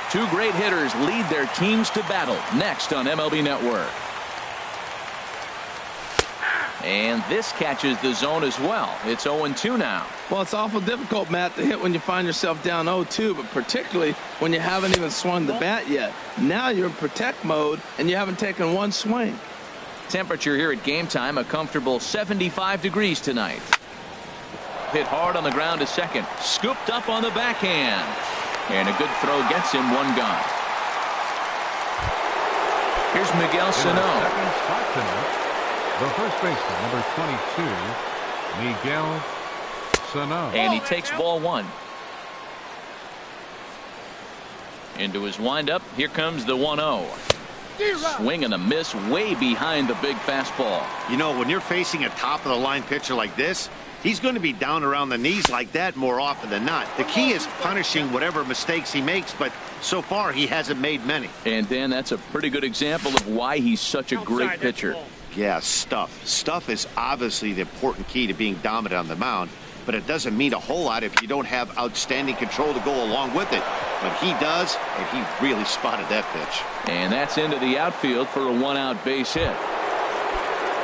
Two great hitters lead their teams to battle next on MLB Network. And this catches the zone as well. It's 0-2 now. Well, it's awful difficult, Matt, to hit when you find yourself down 0-2, but particularly when you haven't even swung the bat yet. Now you're in protect mode, and you haven't taken one swing. Temperature here at game time, a comfortable 75 degrees tonight. Hit hard on the ground to second. Scooped up on the backhand. And a good throw gets him one gone. Here's Miguel Sano. The first baseman, number 22, Miguel Sano. And he takes ball one. Into his windup. Here comes the 1-0. Swing and a miss way behind the big fastball. You know, when you're facing a top-of-the-line pitcher like this, he's going to be down around the knees like that more often than not. The key is punishing whatever mistakes he makes, but so far he hasn't made many. And, Dan, that's a pretty good example of why he's such a great pitcher. Yeah, stuff. Stuff is obviously the important key to being dominant on the mound, but it doesn't mean a whole lot if you don't have outstanding control to go along with it. But he does, and he really spotted that pitch. And that's into the outfield for a one-out base hit.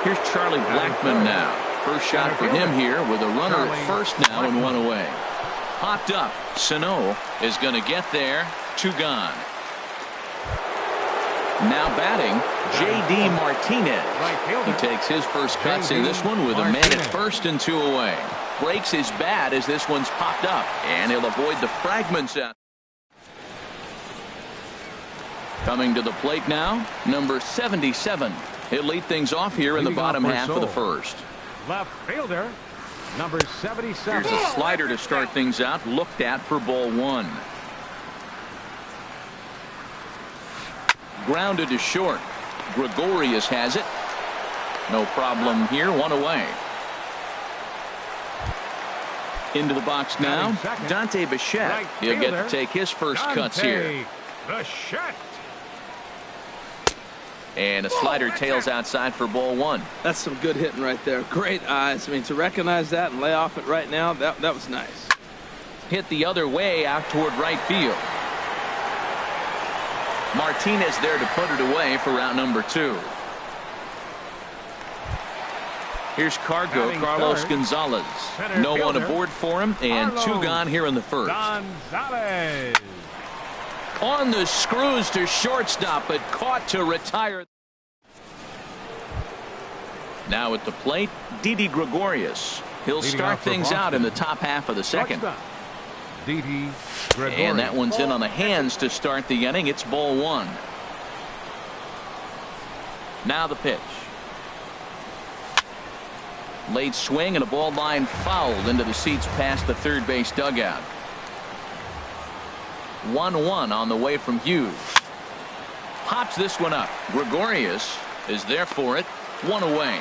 Here's Charlie Blackmon now. First shot for him here with a runner at first now and one away. Popped up. Sano is going to get there. Two gone. Now batting, J.D. Martinez. He takes his first cuts in this one with a man at first and two away. Breaks his bat as this one's popped up, and he'll avoid the fragments out. Coming to the plate now, number 77. He'll lead things off here in the bottom half of the first. Left fielder, number 77. Here's a slider to start things out, looked at for ball one. Grounded to short. Gregorius has it. No problem here. One away. Into the box now. Dante Bichette. He'll get to take his first cuts here. Bichette. And a slider tails outside for ball one. That's some good hitting right there. Great eyes. I mean, to recognize that and lay off it right now, that was nice. Hit the other way out toward right field. Martinez there to put it away for route number two. Here's Carlos Gonzalez. No one aboard for him, and two gone here in the first. Gonzalez. On the screws to shortstop, but caught to retire. Now at the plate, Didi Gregorius. He'll start things out in the top half of the second. Didi Gregorius. And that one's in on the hands to start the inning. It's ball one. Now the pitch. Late swing and a ball line fouled into the seats past the third base dugout. 1-1 on the way from Hughes. Pops this one up. Gregorius is there for it. One away.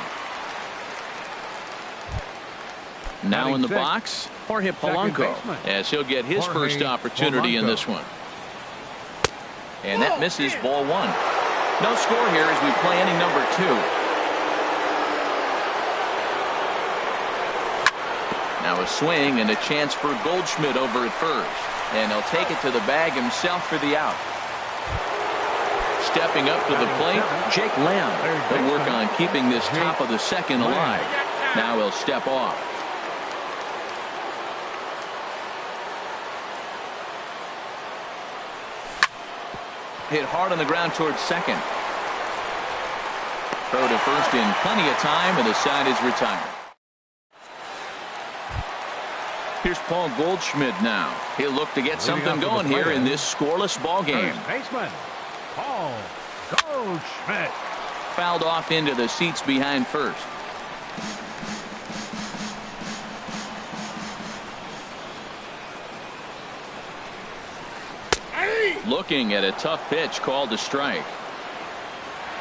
Now in the box, Jorge Polanco, as he'll get his first opportunity in this one. And that misses ball one. No score here as we play inning number two. Now a swing and a chance for Goldschmidt over at first. And he'll take it to the bag himself for the out. Stepping up to the plate, Jake Lamb will work on keeping this top of the second alive. Now he'll step off. Hit hard on the ground towards second. Throw to first in plenty of time, and the side is retired. Here's Paul Goldschmidt now. He'll look to get something going here in this scoreless ball game. First baseman, Paul Goldschmidt. Fouled off into the seats behind first. Looking at a tough pitch called to strike.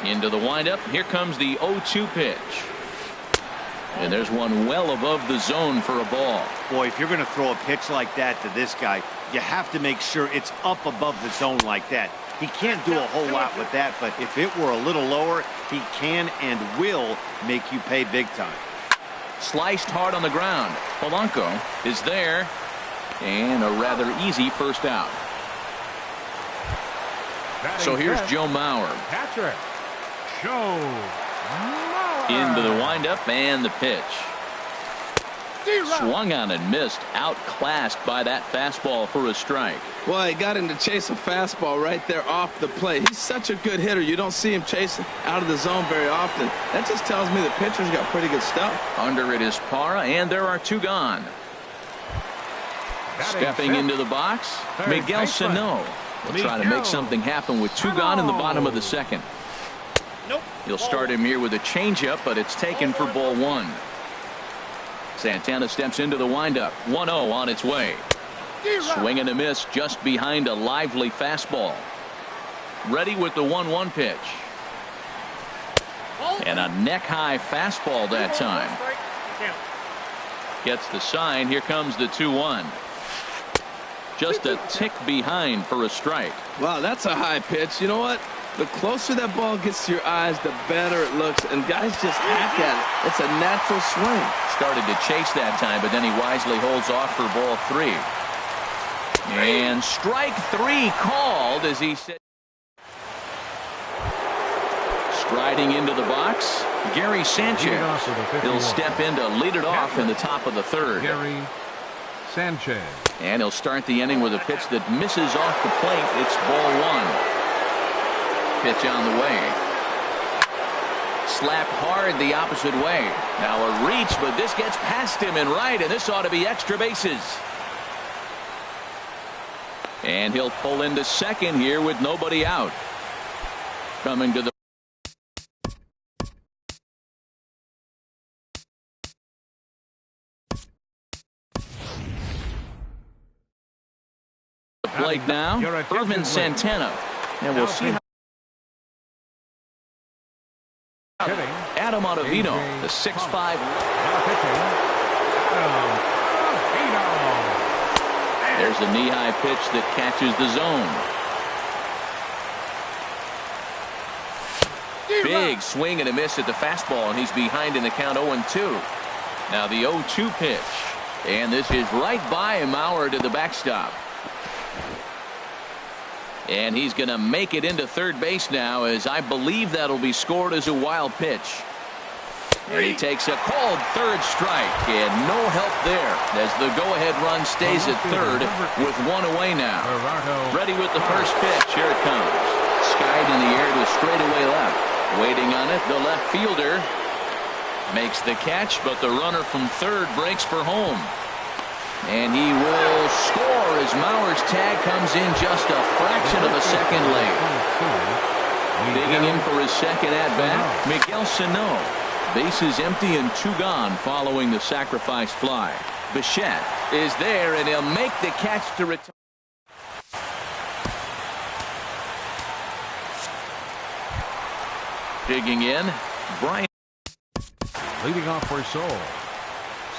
Into the windup. Here comes the 0-2 pitch. And there's one well above the zone for a ball. Boy, if you're going to throw a pitch like that to this guy, you have to make sure it's up above the zone like that. He can't do a whole lot with that, but if it were a little lower, he can and will make you pay big time. Sliced hard on the ground. Polanco is there, and a rather easy first out. So here's Joe Mauer. Patrick. Joe Mauer. Into the windup and the pitch. Swung on and missed. Outclassed by that fastball for a strike. Well, he got him to chase a fastball right there off the plate. He's such a good hitter. You don't see him chasing out of the zone very often. That just tells me the pitcher's got pretty good stuff. Under it is Parra, and there are two gone. Stepping into the box, Miguel Sano will try to make something happen with two gone in the bottom of the second. He'll start him here with a changeup, but it's taken for ball one. Santana steps into the windup. 1-0 on its way. Swing and a miss just behind a lively fastball. Ready with the 1-1 pitch. And a neck-high fastball that time. Gets the sign. Here comes the 2-1. Just a tick behind for a strike. Wow, that's a high pitch. You know what? The closer that ball gets to your eyes, the better it looks. And guys just hack at it. It's a natural swing. Started to chase that time, but then he wisely holds off for ball three. And strike three called as he said. Striding into the box, Gary Sanchez. He'll step in to lead it off in the top of the third. Gary Sanchez. And he'll start the inning with a pitch that misses off the plate. It's ball one. Pitch on the way. Slapped hard the opposite way. Now a reach, but this gets past him and right, and this ought to be extra bases. And he'll pull into second here with nobody out. Coming to the plate now, Irvin Santana. And we'll see how Adam Ottavino, the 6'5". There's a knee-high pitch that catches the zone. Big swing and a miss at the fastball, and he's behind in the count 0-2. Now the 0-2 pitch, and this is right by Mauer to the backstop. And he's going to make it into third base now, as I believe that'll be scored as a wild pitch. And he takes a called third strike, and no help there as the go-ahead run stays at third with one away now. Ready with the first pitch. Here it comes. Skied in the air to straightaway left. Waiting on it, the left fielder makes the catch, but the runner from third breaks for home. And he will score as Mauer's tag comes in just a fraction of a second late. Digging in for his second at-bat, Miguel Sano. Bases empty and two gone following the sacrifice fly. Bichette is there, and he'll make the catch to retire. Digging in, Brian. Leading off for Seoul.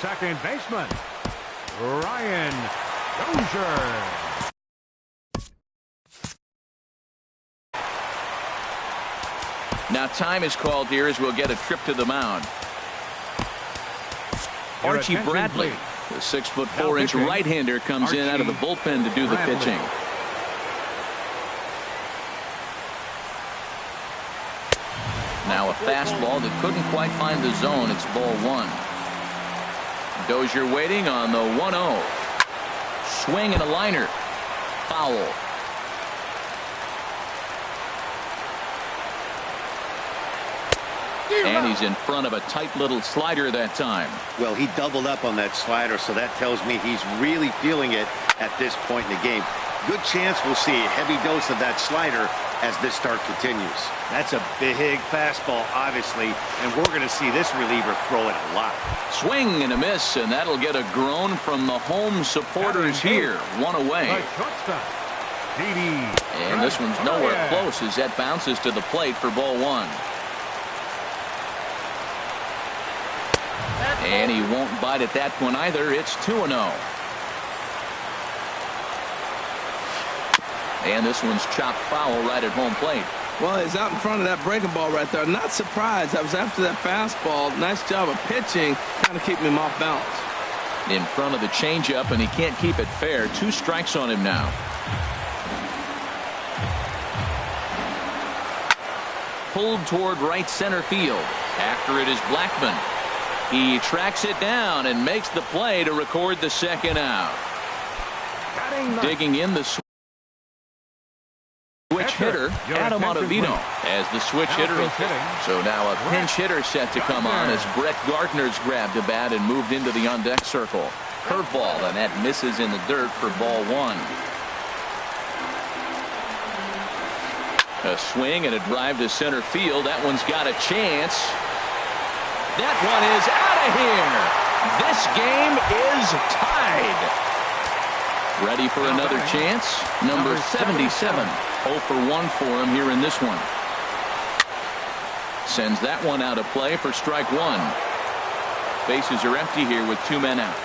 Second baseman, Ryan Dozier. Now time is called here as we'll get a trip to the mound. Archie Bradley, the 6'4" right-hander, comes in out of the bullpen to do the pitching. Now a fastball that couldn't quite find the zone. It's ball one. Dozier waiting on the 1-0. Swing and a liner. Foul. And he's in front of a tight little slider that time. Well, he doubled up on that slider, so that tells me he's really feeling it at this point in the game. Good chance we'll see a heavy dose of that slider as this start continues. That's a big fastball, obviously, and we're going to see this reliever throw it a lot. Swing and a miss, and that'll get a groan from the home supporters here. One away. And this one's nowhere close as that bounces to the plate for ball one. And he won't bite at that one either. It's 2-0. And this one's chopped foul right at home plate. Well, he's out in front of that breaking ball right there. Not surprised. I was after that fastball. Nice job of pitching, kind of keeping him off balance. In front of the changeup, and he can't keep it fair. 2 strikes on him now. Pulled toward right center field. After it is Blackmon. He tracks it down and makes the play to record the second out. Digging in the switch hitter, Adam Ottavino, as the switch hitter. So now a pinch hitter set to come on as Brett Gardner's grabbed a bat and moved into the on-deck circle. Curveball, and that misses in the dirt for ball 1. A swing and a drive to center field. That one's got a chance. That one is out of here. This game is tied. Ready for another chance? Number 77. 0 for 1 for him here in this one. Sends that one out of play for strike 1. Bases are empty here with 2 men out.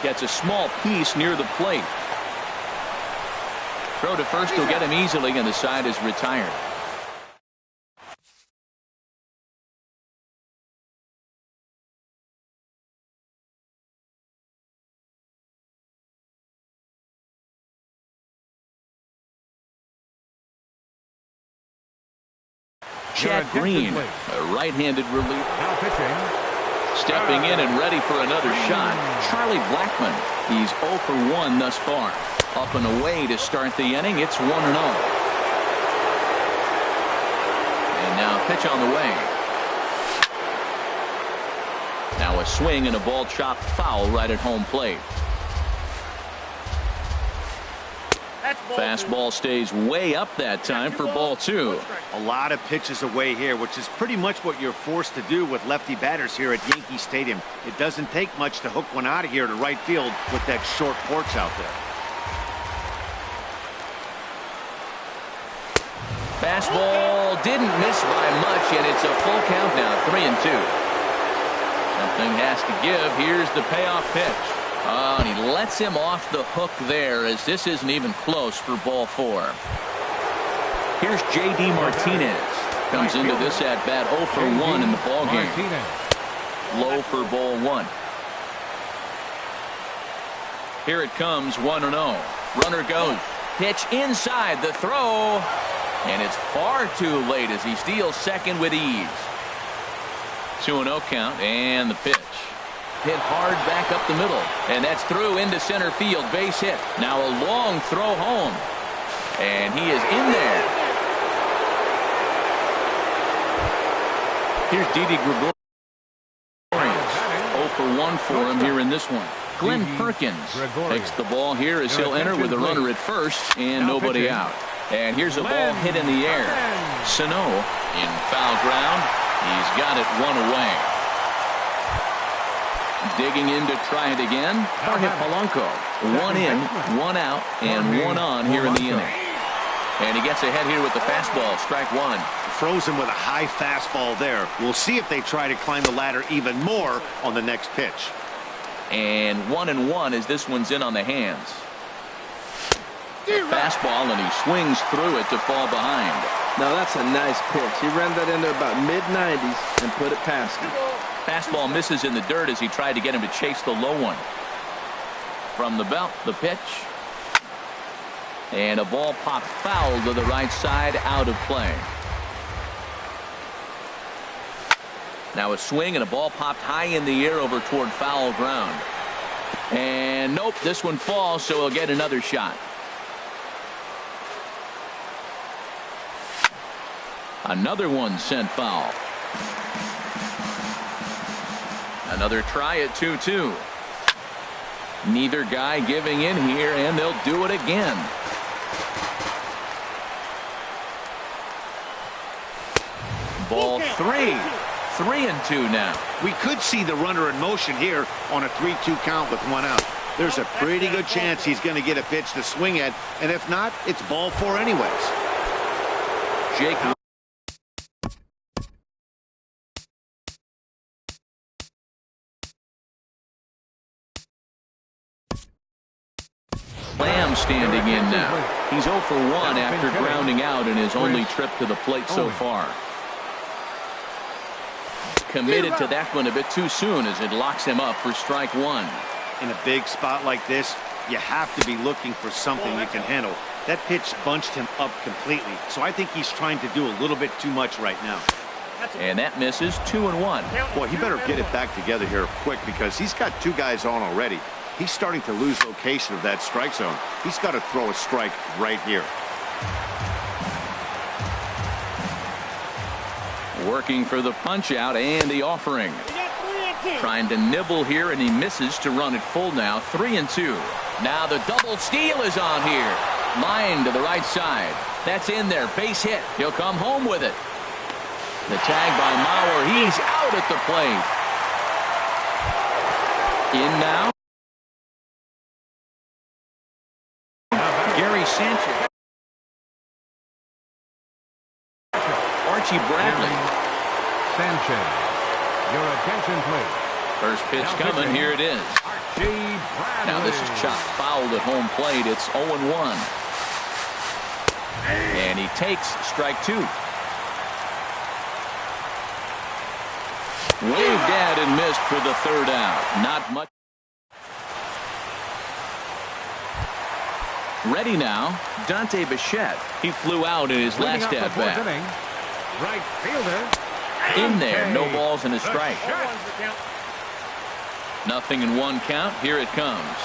Gets a small piece near the plate. Throw to first will get him easily, and the side is retired. Chad Green, a right-handed reliever. Now pitching. Stepping in and ready for another shot. Charlie Blackmon. He's 0 for 1 thus far. Up and away to start the inning. It's 1-0. And now pitch on the way. Now a swing and a ball chopped foul right at home plate. Fastball stays way up that time for ball 2. A lot of pitches away here, which is pretty much what you're forced to do with lefty batters here at Yankee Stadium. It doesn't take much to hook one out of here to right field with that short porch out there. Fastball didn't miss by much, and it's a full count now, 3-2. Something has to give. Here's the payoff pitch. Oh, and he lets him off the hook there, as this isn't even close for ball 4. Here's J.D. Martinez. Comes into this at bat 0 for 1 in the ballgame. Low for ball 1. Here it comes, 1-0. Runner goes. Pitch inside the throw. And it's far too late as he steals second with ease. 2-0 count, and the pitch. Hit hard back up the middle, and that's through into center field. Base hit. Now a long throw home, and he is in there. Here's Didi Gregorius. 0 for 1 for him here in this one. Glenn Perkins takes the ball here as he'll enter with a runner at first and nobody out. And here's a ball hit in the air. Sano in foul ground. He's got it 1 away. Digging in to try it again. Jorge Polanco. 1 in, 1 out, and 1 on here in the inning. And he gets ahead here with the fastball. Strike 1. Throws him with a high fastball there. We'll see if they try to climb the ladder even more on the next pitch. And 1-1 as this one's in on the hands. Fastball, and he swings through it to fall behind. Now that's a nice pitch. He ran that into about mid-90s and put it past him. Fastball misses in the dirt as he tried to get him to chase the low one. From the belt, the pitch. And a ball popped foul to the right side, out of play. Now a swing and a ball popped high in the air over toward foul ground. And nope, this one falls, so he'll get another shot. Another one sent foul. Another try at 2-2. Neither guy giving in here, and they'll do it again. Ball 3. 3-2 now. We could see the runner in motion here on a 3-2 count with 1 out. There's a pretty good chance he's going to get a pitch to swing at, and if not, it's ball 4 anyways. Jake standing in now. He's 0 for 1 after grounding out in his only trip to the plate so far. Committed to that one a bit too soon as it locks him up for strike one. In a big spot like this, you have to be looking for something you can handle. That pitch bunched him up completely, so I think he's trying to do a little bit too much right now. And that misses 2-1. Boy, he better get it back together here quick because he's got two guys on already. He's starting to lose location of that strike zone. He's got to throw a strike right here. Working for the punch out and the offering. Trying to nibble here, and he misses to run it full now. 3-2. Now the double steal is on here. Line to the right side. That's in there. Base hit. He'll come home with it. The tag by Mauer. He's out at the plate. In now. Gary Sanchez. Archie Bradley. Sanchez. Your attention, please. First pitch coming. Here it is. Archie Bradley. Now this is chopped fouled at home plate. It's 0-1. And he takes strike two. Waved at and missed for the third out. Not much. Ready now, Dante Bichette. He flew out in his last at bat. Right fielder. In there, no balls and a strike. Nothing in one count. Here it comes.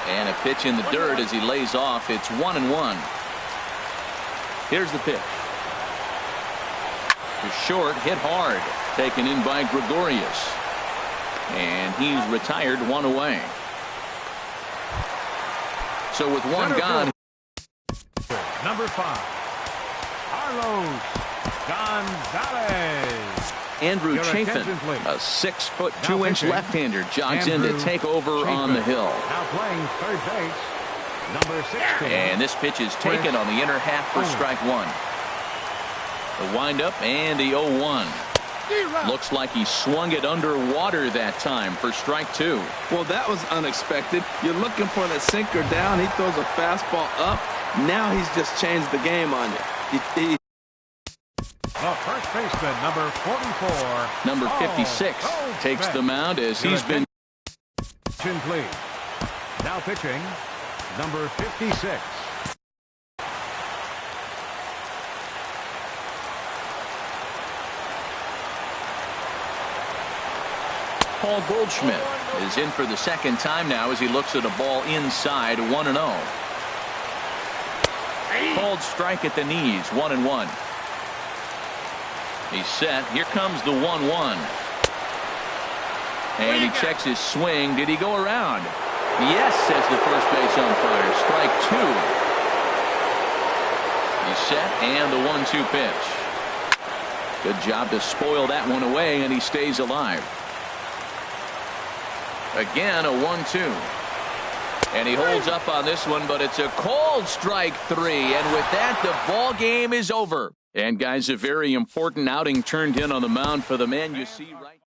And a pitch in the dirt as he lays off. It's 1-1. Here's the pitch. The short, hit hard. Taken in by Gregorius. And he's retired, one away. So with one gone. Number 5. Carlos Gonzalez. Andrew Chafin, a 6'2" left-hander, jogs in to take over on the hill. Now playing third base, number 16. And this pitch is taken on the inner half for strike one. The windup and the 0-1. Looks like he swung it underwater that time for strike two. Well, that was unexpected. You're looking for the sinker down. He throws a fastball up. Now he's just changed the game on you. The first baseman, number 44. Number 56 takes the mound as he's been. Please. Now pitching, number 56. Paul Goldschmidt is in for the second time now as he looks at a ball inside. 1-0. Called strike at the knees. 1-1. He's set. Here comes the 1-1. And he checks his swing. Did he go around? Yes, says the first base umpire. Strike two. He's set, and the 1-2 pitch. Good job to spoil that one away, and he stays alive. Again, a 1-2. And he holds up on this one, but it's a called strike three. And with that, the ball game is over. And guys, a very important outing turned in on the mound for the man you see right